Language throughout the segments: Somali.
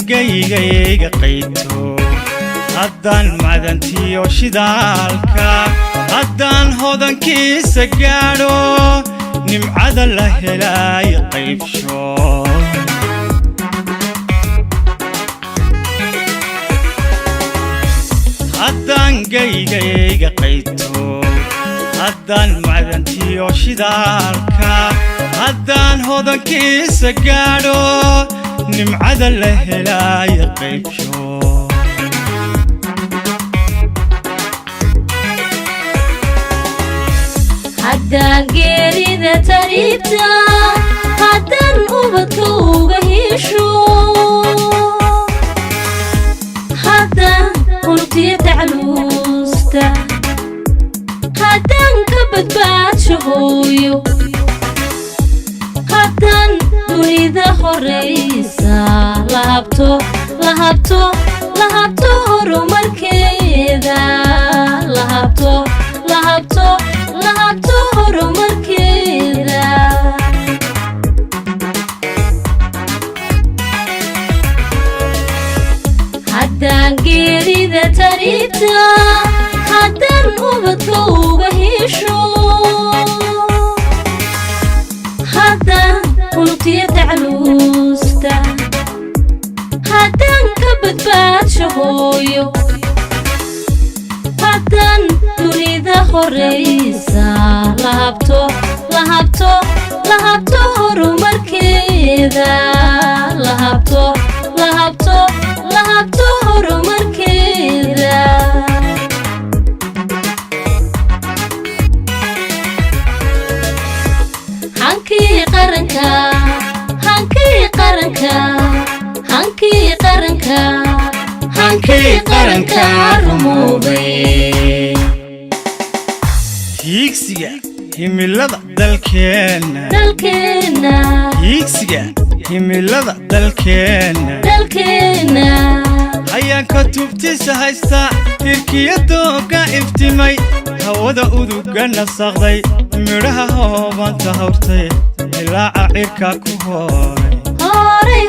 gayga qayto haddaan madantiyo shidaalka haddaan hodankiisa gaadho nimcada la helay qaybsho haddaan gayga qayto haddaan madantiyo shidaalka haddaan hodankiisa gaadho nimcada la helay qaybsho haddaan geerida taribta haddaan ubadka uga hesho haddaan unugtiya tacluusta haddaan ka badbaadsho hooyo haddaan dunida horeysa lahabto horumarkeeda lahabto horumarkeeda haddaan geerida taribta haddaan ubadka uga hesho haddaan unugtiya tacluusta haddaan ka badbaadsho hooyo haddaan dunida horeysa lahabto horumarkeeda lahabto horumarkeeda hankii qaranka rumoobay hiigsiga himilada dalkeena hiigsiga himilada dalkeena ayaan ka tubtiisa haysta tirkiyadooga iftimay hawada uduga nasaqday midhaha hoobanta hawrtay ilaaca cirka ku horay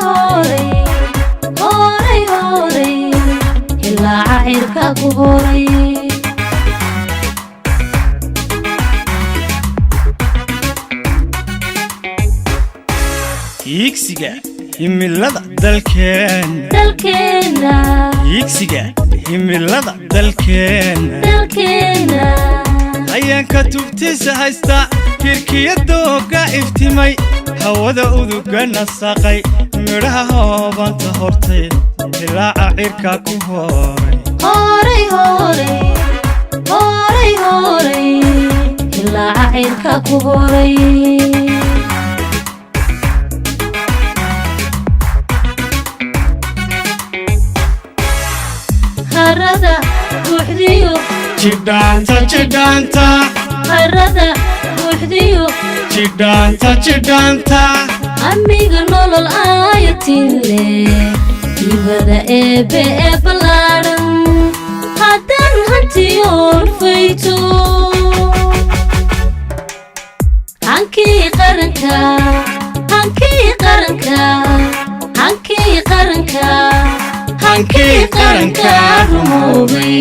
ilaaca cirka ku horay hiigsiga himilada dalkeena hiigsiga himilada dalkeena ayaan ka tubtiisa haysta tirkiyadooga iftimay hawada uduga nasaqay midhaha hoobanta hortay ilaaca cirka ku horay ilaaca cirka ku horay harada buuxdiyo jidhaanta harada buuxdiyo jidhaanta amiga nolol ayatinle ibada eebe ee ballaaran haddaan hantiyoon fayto hankii qaranka rumoobay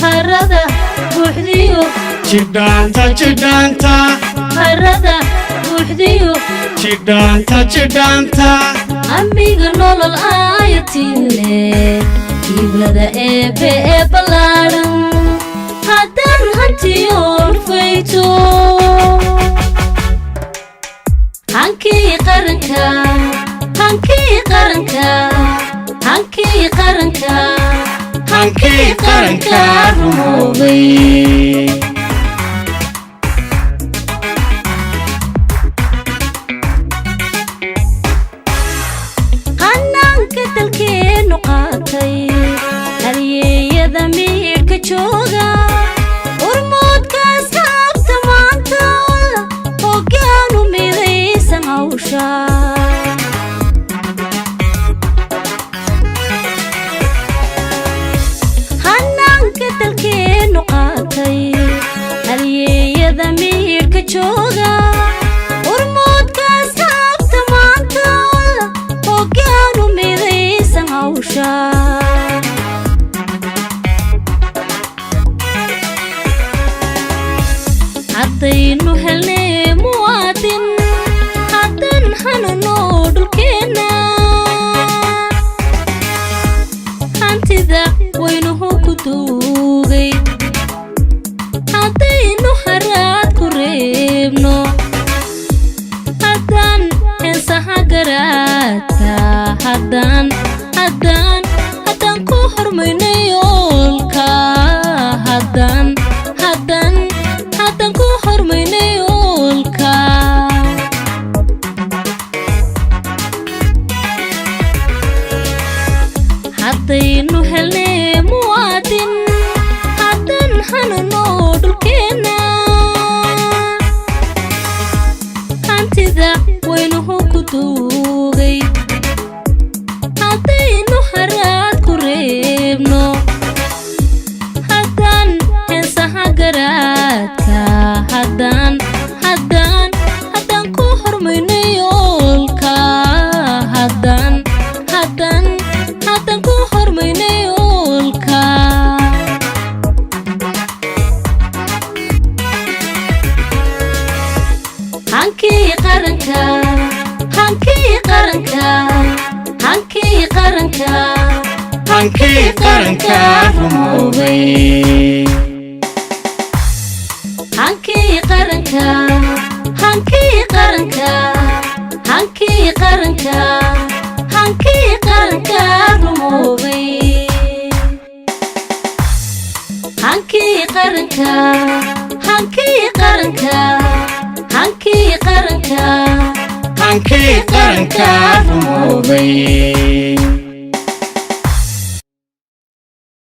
harada buuxdiyo jidhaanta harada buuxdiyo jidhaanta amiga nolol ayatinle ibada eebe ee ballaaran haddaan hantiyoon fayto hankii qaranka rumoobay hanaanka dalkeenu qaatay halyeeyada miidhka jooga urmoodkaas haabta maanta hoggaanu midaysan hawsha hanaanka dalkeenu qaatay nolosha haddaynu helnay muwaadin haddan hanano dhulkeena hantida waynuhu ku duugay haddaynu haraad ku reebno haddaan heensaha garaadka haddaan ku hormayno yoolka haddaan ku hormayno yoolka haddaynu helnay muwaadin haddan hanano dhulkeena hantida waynuhu ku duugay haddaynu haraad ku reebno haddaan heensaha garaadka haddaan ku hormayno yoolka haddaan ku hormayno yoolka hankii qaranka hankii qaranka hankii qaranka hankii qaranka rumoobay hankii qaranka hankii qaranka hankii qaranka hankii qaranka rumoobay hankii qaranka hankii qaranka hankii qaranka hankii qaranka rumoobay